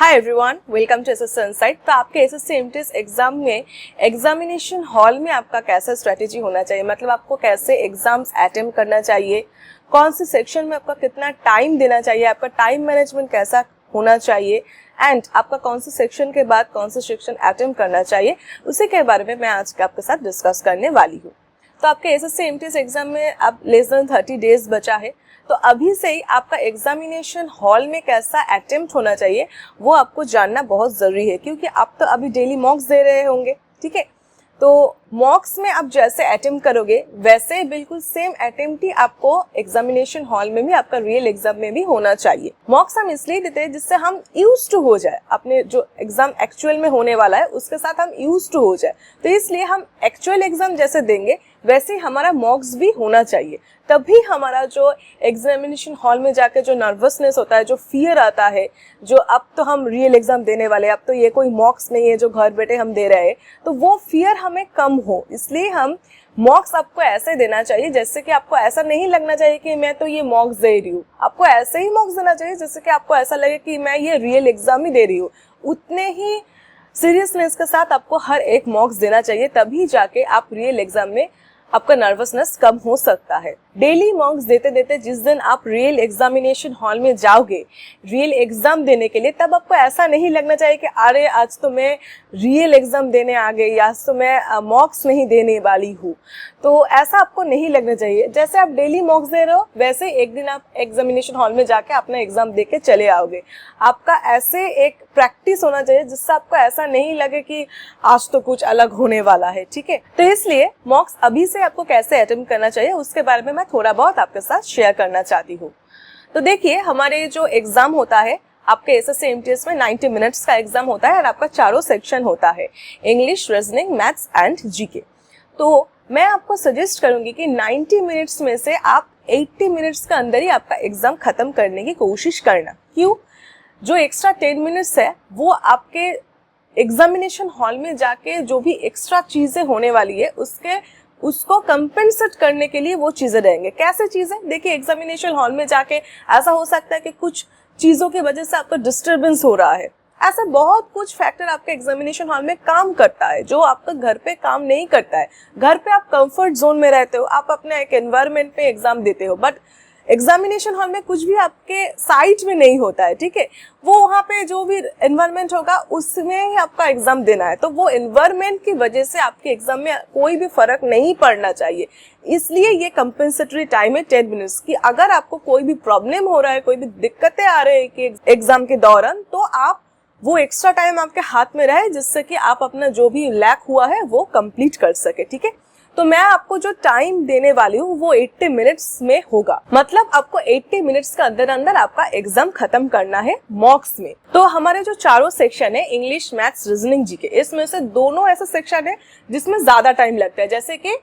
Hi everyone, welcome to SSC insight. तो आपके SSC MTS exam में एग्जामिनेशन हॉल में आपका कैसा स्ट्रेटेजी होना चाहिए, मतलब आपको कैसे एग्जाम्स अटेम्प्ट करना चाहिए, कौन से सेक्शन में आपका कितना टाइम देना चाहिए, आपका टाइम मैनेजमेंट कैसा होना चाहिए एंड आपका कौन से सेक्शन के बाद कौन से सेक्शन अटेम्प्ट करना चाहिए, उसी के बारे में मैं आज आपके साथ डिस्कस करने वाली हूँ। तो आपके एसएससी एमटीएस एग्जाम में अब लेस देन 30 डेज बचा है, तो अभी से ही आपका एग्जामिनेशन हॉल में कैसा अटेम्प्ट होना चाहिए वो आपको जानना बहुत ज़रूरी है, क्योंकि आप तो अभी डेली मॉक्स दे रहे होंगे। ठीक है, तो मॉक्स में आप जैसे अटेम्प्ट करोगे वैसे बिल्कुल सेम अटेम्प्ट ही आपको एग्जामिनेशन हॉल में भी, आपका रियल एग्जाम में भी होना चाहिए। मॉक्स हम इसलिए देते हैं जिससे हम यूज टू हो जाए, अपने जो एग्जाम एक्चुअल में होने वाला है उसके साथ हम यूज टू हो जाए। तो इसलिए हम एक्चुअल एग्जाम जैसे देंगे वैसे ही हमारा मॉक्स भी होना चाहिए, तभी हमारा जो एग्जामिनेशन हॉल में जाके जो नर्वसनेस होता है, जो फियर आता है, जो अब तो हम रियल एग्जाम देने वाले हैं, अब तो ये कोई मॉक्स नहीं है जो घर बैठे हम दे रहे हैं, तो वो फियर हमें कम हो। इसलिए हम मॉक्स आपको ऐसे देना चाहिए जैसे कि आपको ऐसा नहीं लगना चाहिए कि मैं तो ये मॉक्स दे रही हूँ, आपको ऐसे ही मॉक्स देना चाहिए जैसे कि आपको ऐसा लगे कि मैं ये रियल एग्जाम ही दे रही हूँ। उतने ही सीरियसनेस के साथ आपको हर एक मॉक्स देना चाहिए, तभी जाके आप रियल एग्जाम में आपका नर्वसनेस कम हो सकता है। डेली मॉक्स देते देते जिस दिन आप रियल एग्जामिनेशन हॉल में जाओगे रियल एग्जाम देने के लिए, तब आपको ऐसा नहीं लगना चाहिए कि अरे आज तो मैं रियल एग्जाम देने आ गई, आज तो मैं मॉक्स नहीं देने वाली हूँ। तो ऐसा आपको नहीं लगना चाहिए। जैसे आप डेली मॉक्स दे रहे हो वैसे एक दिन आप एग्जामिनेशन हॉल में जाके अपना एग्जाम दे के चले आओगे। आपका ऐसे एक प्रैक्टिस होना चाहिए जिससे आपको ऐसा नहीं लगे कि आज तो कुछ अलग होने वाला है। ठीक है, तो इसलिए मॉक्स अभी से आपको कैसे अटेम्प्ट करना चाहिए उसके बारे में मैं थोड़ा बहुत आपके साथ शेयर करना चाहती हूँ। तो देखिए, हमारे जो एग्जाम होता है आपके एसएससी एमटीएस में 90 मिनट्स का एग्जाम होता है और आपका चारों सेक्शन होता है, English, reasoning, maths and GK. तो मैं आपको सजेस्ट करूंगी कि 90 मिनट्स में से आप 80 मिनट्स के अंदर ही आपका एग्जाम खत्म करने की कोशिश करना। क्यों? जो एक्स्ट्रा 10 मिनट्स है वो आपके एग्जामिनेशन हॉल में जाके जो भी एक्स्ट्रा चीजें होने वाली है उसको कंपेंसेट करने के लिए वो चीजें रहेंगे। कैसे चीजें? देखिए, एग्जामिनेशन हॉल में जाके ऐसा हो सकता है कि कुछ चीजों की वजह से आपका डिस्टर्बेंस हो रहा है। ऐसा बहुत कुछ फैक्टर आपके एग्जामिनेशन हॉल में काम करता है जो आपका घर पे काम नहीं करता है। घर पे आप कंफर्ट जोन में रहते हो, आप अपने एक एनवायरनमेंट पे एग्जाम देते हो, बट एग्जामिनेशन हॉल में कुछ भी आपके साइट में नहीं होता है। ठीक है, वो वहाँ पे जो भी एनवायरनमेंट होगा उसमें ही आपका एग्जाम देना है, तो वो एनवायरनमेंट की वजह से आपके एग्जाम में कोई भी फर्क नहीं पड़ना चाहिए। इसलिए ये कंपेंसेटरी टाइम है 10 मिनट्स की। अगर आपको कोई भी प्रॉब्लम हो रहा है, कोई भी दिक्कतें आ रही है कि एग्जाम के दौरान, तो आप वो एक्स्ट्रा टाइम आपके हाथ में रहे जिससे कि आप अपना जो भी लैक हुआ है वो कंप्लीट कर सके। ठीक है, तो मैं आपको जो टाइम देने वाली हूँ वो 80 मिनट्स में होगा, मतलब आपको 80 मिनट्स के अंदर अंदर आपका एग्जाम खत्म करना है मॉक्स में। तो हमारे जो चारों सेक्शन है, इंग्लिश, मैथ्स, रीजनिंग, जीके, इसमें से दोनों ऐसे सेक्शन है जिसमें ज्यादा टाइम लगता है, जैसे कि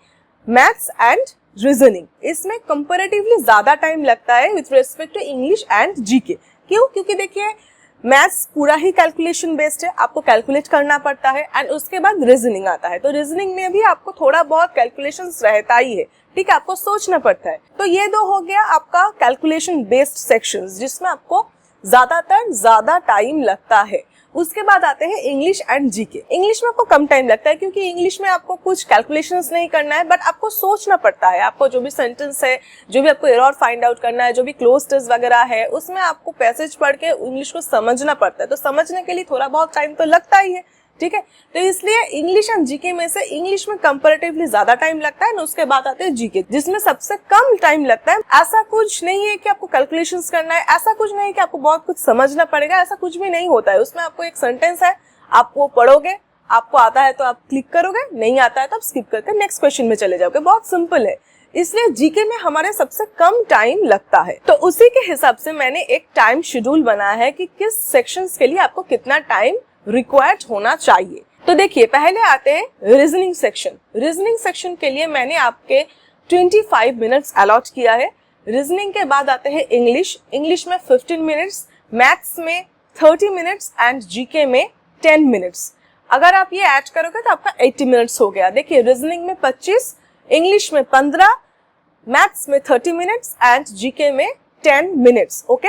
मैथ्स एंड रीजनिंग। इसमें कंपैरेटिवली ज्यादा टाइम लगता है with respect to English and GK. क्यों? क्योंकि देखिए, मैथ्स पूरा ही कैलकुलेशन बेस्ड है, आपको कैलकुलेट करना पड़ता है, एंड उसके बाद रीजनिंग आता है। तो रीजनिंग में भी आपको थोड़ा बहुत कैलकुलेशंस रहता ही है। ठीक है, आपको सोचना पड़ता है। तो ये दो हो गया आपका कैलकुलेशन बेस्ड सेक्शंस जिसमें आपको ज्यादातर ज्यादा टाइम लगता है। उसके बाद आते हैं इंग्लिश एंड जीके। इंग्लिश में आपको कम टाइम लगता है क्योंकि इंग्लिश में आपको कुछ कैलकुलेशंस नहीं करना है, बट आपको सोचना पड़ता है। आपको जो भी सेंटेंस है, जो भी आपको एरर फाइंड आउट करना है, जो भी क्लोजेस वगैरह है, उसमें आपको पैसेज पढ़ के इंग्लिश को समझना पड़ता है। तो समझने के लिए थोड़ा बहुत टाइम तो लगता ही है। ठीक है, तो इसलिए इंग्लिश एंड जीके में से इंग्लिश में कंपैरेटिवली ज्यादा टाइम लगता है, उसके बाद आते हैं जीके जिसमें सबसे कम टाइम लगता है। ऐसा कुछ नहीं है कि आपको कैलकुलेशंस करना है, ऐसा कुछ नहीं है कि आपको बहुत कुछ समझना पड़ेगा, ऐसा कुछ भी नहीं होता है। उसमें आपको एक सेंटेंस है, आप वो पढ़ोगे, आपको आता है तो आप क्लिक करोगे, नहीं आता है तो आप स्किप करके नेक्स्ट क्वेश्चन में चले जाओगे। बहुत सिंपल है। इसलिए जीके में हमारे सबसे कम टाइम लगता है। तो उसी के हिसाब से मैंने एक टाइम शेड्यूल बनाया है कि किस सेक्शंस के लिए आपको कितना टाइम रिक्वायर्ड होना चाहिए। तो देखिए, पहले आते हैं रीजनिंग सेक्शन। रीजनिंग सेक्शन के लिए मैंने आपके 25 मिनट्स अलॉट किया है। रीजनिंग के बाद आते हैं इंग्लिश। इंग्लिश में 15 मिनट्स, मैथ्स में 30 मिनट्स एंड जीके में 10 मिनट्स। अगर आप ये ऐड करोगे तो आपका 80 मिनट्स हो गया। देखिए, रीजनिंग में 25, इंग्लिश में 15, मैथ्स में 30 मिनट्स एंड जीके में 10 मिनट्स। ओके,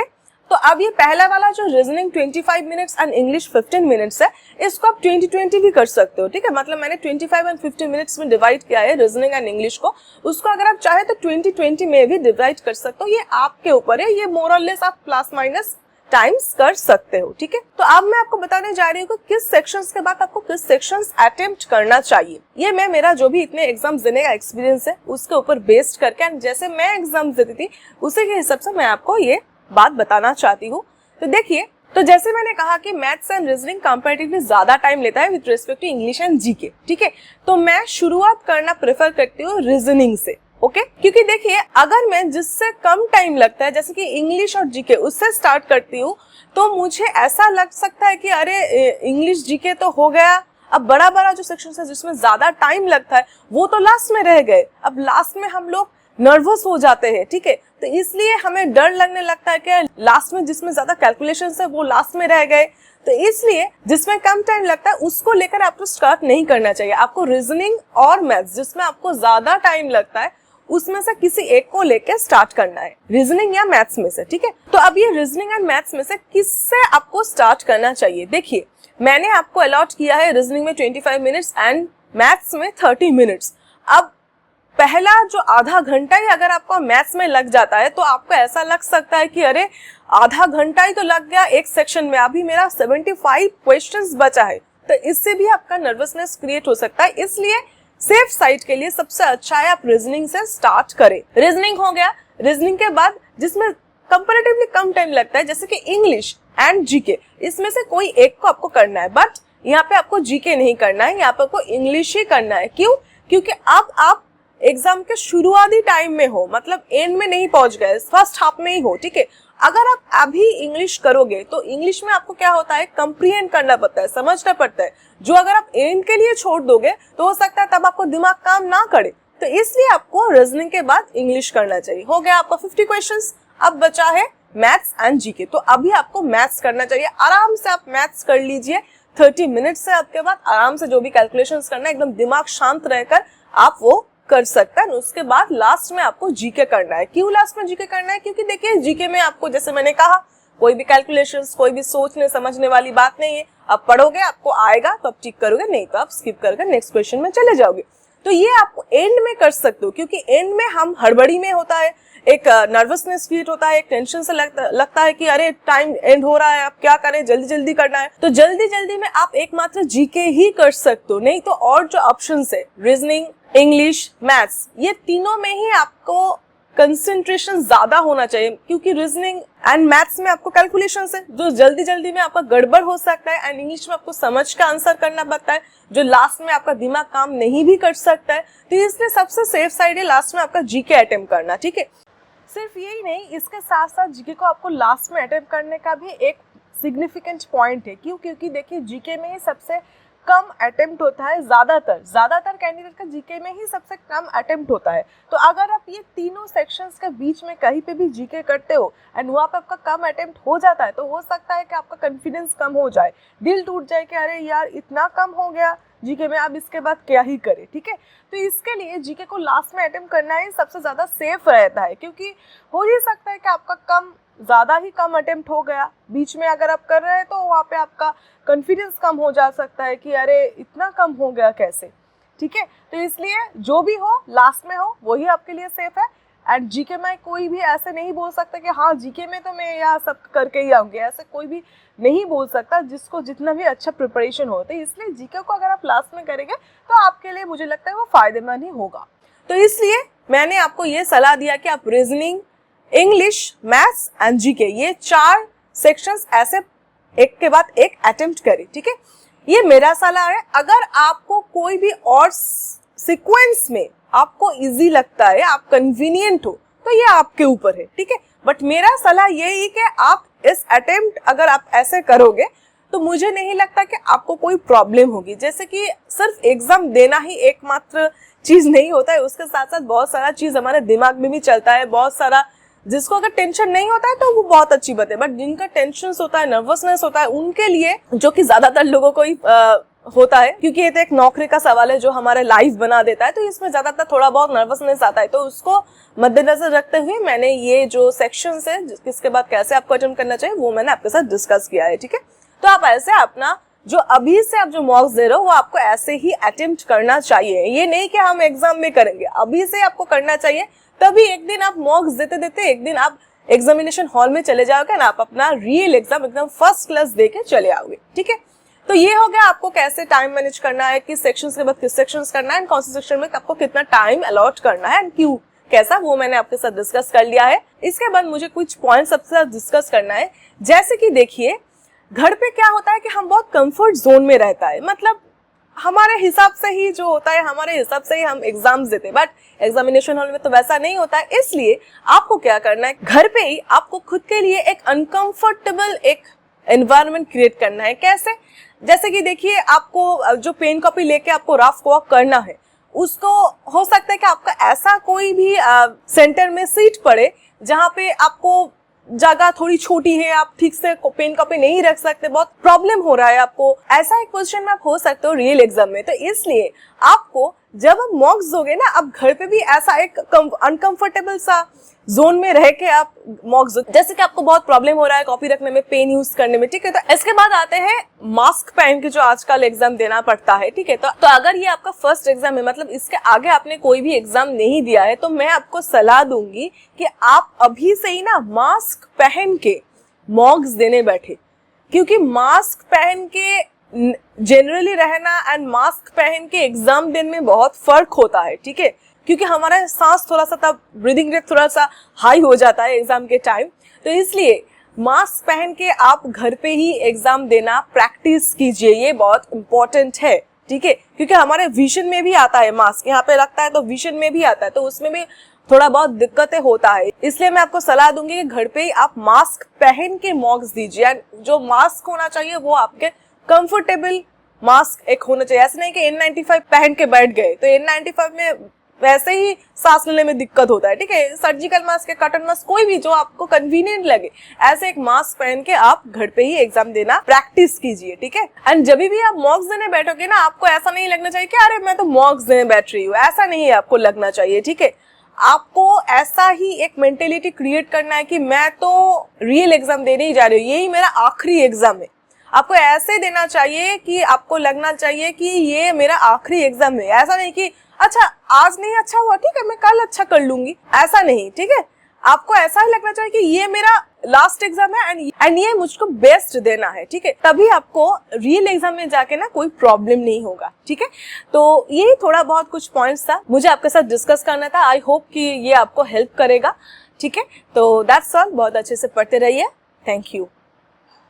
तो अब ये पहला वाला जो reasoning 25 minutes and English 15 minutes है, इसको आप 20-20 भी कर सकते हो, ठीक है। मतलब मैंने 25 एंड 15 मिनट्स में डिवाइड किया है रीजनिंग एंड इंग्लिश को, उसको अगर आप चाहे तो 20-20 में भी डिवाइड कर सकते हो, ये आपके ऊपर है, ये मोर और लेस आप प्लस माइनस टाइम्स कर सकते हो, ठीक है। तो अब मैं आपको बताने जा रही हूँ कि किस सेक्शंस के बाद आपको किस सेक्शंस अटेम्प्ट करना चाहिए। ये मैं मेरा जो भी इतने एग्जाम्स देने का एक्सपीरियंस है उसके ऊपर बेस्ड करके, एंड जैसे मैं एग्जाम्स देती थी उसी के हिसाब से मैं आपको ये बात बताना चाहती हूँ। तो देखिए, तो जैसे मैंने कहा कि मैथ्स एंड रीजनिंग कंपैरेटिवली ज्यादा टाइम लेता है with respect to English and GK, ठीक है। तो मैं शुरुआत करना प्रेफर करती हूँ रीजनिंग से, ओके क्योंकि देखिए अगर मैं जिससे कम टाइम लगता है जैसे कि इंग्लिश और जीके उससे स्टार्ट करती हूँ तो मुझे ऐसा लग सकता है कि अरे इंग्लिश जीके तो हो गया, अब बड़ा बड़ा जो सेक्शन है जिसमें ज्यादा टाइम लगता है वो तो लास्ट में रह गए। अब लास्ट में हम लोग नर्वस हो जाते हैं, ठीक है, तो इसलिए हमें डर लगने लगता है कि लास्ट में जिसमें ज्यादा कैलकुलेशंस है वो लास्ट में रह गए। तो इसलिए जिसमें कम टाइम लगता है उसको लेकर आपको स्टार्ट नहीं करना चाहिए। आपको रीजनिंग और मैथ्स जिसमें आपको ज्यादा टाइम लगता है उसमें से किसी एक को लेकर स्टार्ट करना है, रीजनिंग या मैथ्स में से, ठीक है। तो अब ये रीजनिंग एंड मैथ्स में से किससे आपको स्टार्ट करना चाहिए। देखिए मैंने आपको अलॉट किया है रीजनिंग में 25 मिनट्स एंड मैथ्स में 30 मिनट्स। अब पहला जो आधा घंटा ही अगर आपको मैथ्स में लग जाता है तो आपको ऐसा लग सकता है कि अरे आधा घंटा ही तो लग गया एक सेक्शन में, अभी मेरा 75 क्वेश्चंस बचा है, तो इससे भी आपका नर्वसनेस क्रिएट हो सकता है। इसलिए सेफ साइड के लिए सबसे अच्छा है आप रीजनिंग से स्टार्ट करें। रीजनिंग हो गया, रीजनिंग के बाद जिसमें कंपैरेटिवली कम टाइम लगता है जैसे कि इंग्लिश एंड जीके, इसमें से कोई एक को आपको करना है, बट यहाँ पे आपको जीके नहीं करना है, यहाँ पे आपको इंग्लिश ही करना है। क्यों? क्योंकि अब आप एग्जाम के शुरुआती टाइम में हो, मतलब एंड में नहीं पहुंच गए, फर्स्ट हाफ में ही हो, ठीक है। अगर आप अभी इंग्लिश करोगे तो इंग्लिश में आपको क्या होता है, कंप्रीहेंड करना पड़ता है, समझना पड़ता है, जो अगर आप एंड के लिए छोड़ दोगे तो हो सकता है तब आपको दिमाग काम ना करे। तो इसलिए आपको रीजनिंग के बाद इंग्लिश करना चाहिए। हो गया आपका 50 क्वेश्चंस, अब बचा है मैथ्स एंड जीके। तो अभी आपको मैथ्स करना चाहिए, आराम से आप मैथ्स कर लीजिए 30 मिनट से। आपके बाद आराम से जो भी कैलकुलेशंस करना है एकदम दिमाग शांत रहकर आप वो कर सकता है। उसके बाद लास्ट में आपको जीके करना है। क्यों लास्ट में जीके करना है? क्योंकि देखिए जीके में आपको जैसे मैंने कहा कोई भी कैलकुलेशंस, कोई भी सोचने समझने वाली बात नहीं है। आप पढ़ोगे आपको आएगा तो आप टिक करोगे, नहीं तो आप स्किप करके नेक्स्ट क्वेश्चन में चले जाओगे। तो ये आप एंड में कर सकते हो क्योंकि एंड में हम हड़बड़ी में होता है, एक नर्वसनेस क्रिएट होता है, एक टेंशन से लगता है कि अरे टाइम एंड हो रहा है, आप क्या करें, जल्दी जल्दी करना है। तो जल्दी जल्दी में आप एकमात्र जीके ही कर सकते हो, नहीं तो और जो ऑप्शंस है रीजनिंग, इंग्लिश, मैथ्स, ये तीनों में ही आपको कंसंट्रेशन ज्यादा होना चाहिए क्योंकि रीजनिंग एंड मैथ्स में आपको कैलकुलेशंस है जो जल्दी जल्दी में आपका गड़बड़ हो सकता है, एंड इंग्लिश में आपको समझ का आंसर करना पड़ता है जो लास्ट में आपका दिमाग काम नहीं भी कर सकता है। तो इसलिए सबसे सेफ साइड है लास्ट में आपका जीके अटेम्प्ट करना, ठीक है। सिर्फ यही नहीं, इसके साथ साथ जीके को आपको लास्ट में अटेम्प्ट करने का भी एक सिग्निफिकेंट पॉइंट है। क्यों? क्योंकि देखिए जीके में ही सबसे कम अटेम्प्ट होता है, ज्यादातर कैंडिडेट का जीके में ही सबसे कम अटेम्प्ट होता है। तो अगर आप ये तीनों सेक्शंस के बीच में कहीं पे भी जीके करते हो एंड वहाँ पे आपका कम अटेम्प्ट हो जाता है तो हो सकता है कि आपका कॉन्फिडेंस कम हो जाए, दिल टूट जाए कि अरे यार इतना कम हो गया जीके में, अब इसके बाद क्या ही करे, ठीक है। तो इसके लिए जीके को लास्ट में अटेम्प्ट करना ही सबसे ज्यादा सेफ रहता है क्योंकि हो ही सकता है कि आपका ज्यादा ही कम अटेम्प्ट हो गया, बीच में अगर आप कर रहे हैं तो वहाँ पे आपका कॉन्फिडेंस कम हो जा सकता है कि अरे इतना कम हो गया कैसे, ठीक है। तो इसलिए जो भी हो लास्ट में हो वही आपके लिए सेफ है। एंड जीके में कोई भी ऐसे नहीं बोल सकता कि हाँ जीके में तो मैं यहाँ सब करके ही आऊँगी, ऐसे कोई भी नहीं बोल सकता जिसको जितना भी अच्छा प्रिपरेशन हो। तो इसलिए जीके को अगर आप लास्ट में करेंगे तो आपके लिए मुझे लगता है वो फायदेमंद ही होगा। तो इसलिए मैंने आपको ये सलाह दिया कि आप reasoning, English, maths and GK ये 4 सेक्शंस ऐसे एक के बाद एक अटेम्प्ट करें, ठीक है। ये मेरा सलाह है। अगर आपको कोई भी और सीक्वेंस में आपको इजी लगता है, आप कन्वीनियंट हो, तो ये आपके ऊपर है, ठीक है। बट मेरा सलाह यही कि आप इस अटेम्प्ट अगर आप ऐसे करोगे तो मुझे नहीं लगता कि आपको कोई प्रॉब्लम होगी। जैसे कि सिर्फ एग्जाम देना ही एकमात्र चीज नहीं होता है, उसके साथ साथ बहुत सारा चीज हमारे दिमाग में भी चलता है, बहुत सारा जिसको अगर टेंशन नहीं होता है तो वो बहुत अच्छी बात है, बट जिनका टेंशन होता है, नर्वसनेस होता है, उनके लिए, जो कि ज्यादातर लोगों को ही होता है, क्योंकि ये तो एक नौकरी का सवाल है जो हमारा लाइफ बना देता है, तो इसमें ज्यादातर थोड़ा बहुत नर्वसनेस आता है। तो उसको मद्देनजर रखते हुए मैंने ये जो सेक्शंस है किसके बाद कैसे आपको अटेम्प्ट करना चाहिए वो मैंने आपके साथ डिस्कस किया है, ठीक है। तो आप ऐसे अपना जो अभी से आप जो मॉक्स दे रहे हो वो आपको ऐसे ही अटेम्प्ट करना चाहिए। ये नहीं कि हम एग्जाम में करेंगे, अभी से आपको करना चाहिए, तभी एक दिन आप मॉक्स देते देते एक दिन आप एग्जामिनेशन हॉल में चले जाओगे ना, आप अपना रियल एग्जाम एकदम फर्स्ट क्लास दे के चले आओगे, ठीक है। तो ये हो गया आपको कैसे टाइम मैनेज करना है, किस सेक्शंस के बाद किस सेक्शंस करना है, एंड कौन से सेक्शन में आपको कितना टाइम अलॉट करना है एंड क्यों कैसा, वो मैंने आपके साथ डिस्कस कर लिया है। इसके बाद मुझे कुछ पॉइंट्स सबसे साथ डिस्कस करना है। जैसे कि देखिए, घर पे क्या होता है कि हम बहुत कंफर्ट जोन में रहता है, मतलब हमारे हिसाब से ही जो होता है हमारे हिसाब से ही हम एग्जाम्स देते हैं, बट एग्जामिनेशन हॉल में तो वैसा नहीं होता है। इसलिए आपको क्या करना है, घर पे ही आपको खुद के लिए एक अनकंफर्टेबल एक एनवायरनमेंट क्रिएट करना है। कैसे? जैसे कि देखिए, आपको जो पेन कॉपी लेके आपको रफ वॉक करना है, उसको हो सकता है कि आपका ऐसा कोई भी सेंटर में सीट पड़े जहाँ पे आपको जगह थोड़ी छोटी है, आप ठीक से पेन कॉपी नहीं रख सकते, बहुत प्रॉब्लम हो रहा है आपको, ऐसा एक पोजीशन में आप हो सकते हो रियल एग्जाम में। तो इसलिए आपको जब आप मॉक्स दोगे ना, आप घर पे भी ऐसा एक अनकंफर्टेबल सा जोन में रह के आप मॉक्स दो, जैसे कि आपको बहुत प्रॉब्लम हो रहा है कॉपी रखने में, पेन यूज करने में, ठीक है। तो इसके बाद आते हैं मास्क पहन के जो आजकल एग्जाम देना पड़ता है, ठीक है। तो अगर ये आपका फर्स्ट एग्जाम है, मतलब इसके आगे आपने कोई भी एग्जाम नहीं दिया है, तो मैं आपको सलाह दूंगी कि आप अभी से ही ना मास्क पहन के मॉक्स देने बैठे, क्योंकि मास्क पहन के जनरली रहना एंड मास्क पहन के एग्जाम देने में बहुत फर्क होता है, ठीक है। क्योंकि हमारा सांस थोड़ा सा तब ब्रीदिंग रेट थोड़ा सा हाई हो जाता है एग्जाम के टाइम। तो इसलिए मास्क पहन के आप घर पे ही एग्जाम देना प्रैक्टिस कीजिए, ये बहुत इंपॉर्टेंट है, ठीक है। क्योंकि हमारे विजन में भी आता है मास्क, यहाँ पे लगता है तो विजन में भी आता है, तो उसमें भी थोड़ा बहुत दिक्कतें होता है। इसलिए मैं आपको सलाह दूंगी कि घर पे ही आप मास्क पहन के मॉक्स दीजिए। एंड जो मास्क होना चाहिए वो आपके कंफर्टेबल मास्क एक होना चाहिए। ऐसे नहीं कि N95 पहन के बैठ गए, तो N95 में वैसे ही सांस लेने में दिक्कत होता है, ठीक है। सर्जिकल मास्क या कॉटन मास्क, कोई भी जो आपको कन्वीनियंट लगे, ऐसे एक मास्क पहन के आप घर पे ही एग्जाम देना प्रैक्टिस कीजिए, ठीक है। एंड जब भी आप मॉक्स देने बैठोगे ना, आपको ऐसा नहीं लगना चाहिए कि अरे मैं तो मॉक्स देने बैठ रही हूँ, ऐसा नहीं है आपको लगना चाहिए, ठीक है। आपको ऐसा ही एक मेंटेलिटी क्रिएट करना है कि मैं तो रियल एग्जाम देने ही जा रही हूँ, यही मेरा आखिरी एग्जाम है। आपको ऐसे देना चाहिए कि आपको लगना चाहिए कि ये मेरा आखिरी एग्जाम है। ऐसा नहीं कि अच्छा आज नहीं अच्छा हुआ, ठीक है मैं कल अच्छा कर लूंगी, ऐसा नहीं, ठीक है। आपको ऐसा ही लगना चाहिए कि ये मेरा लास्ट एग्जाम है एंड ये मुझको बेस्ट देना है, ठीक है। तभी आपको रियल एग्जाम में जाके ना कोई प्रॉब्लम नहीं होगा, ठीक है। तो ये थोड़ा बहुत कुछ पॉइंट्स था मुझे आपके साथ डिस्कस करना था। आई होप कि ये आपको हेल्प करेगा, ठीक है। तो दैट्स ऑल। बहुत अच्छे से पढ़ते रहिए। Thank you.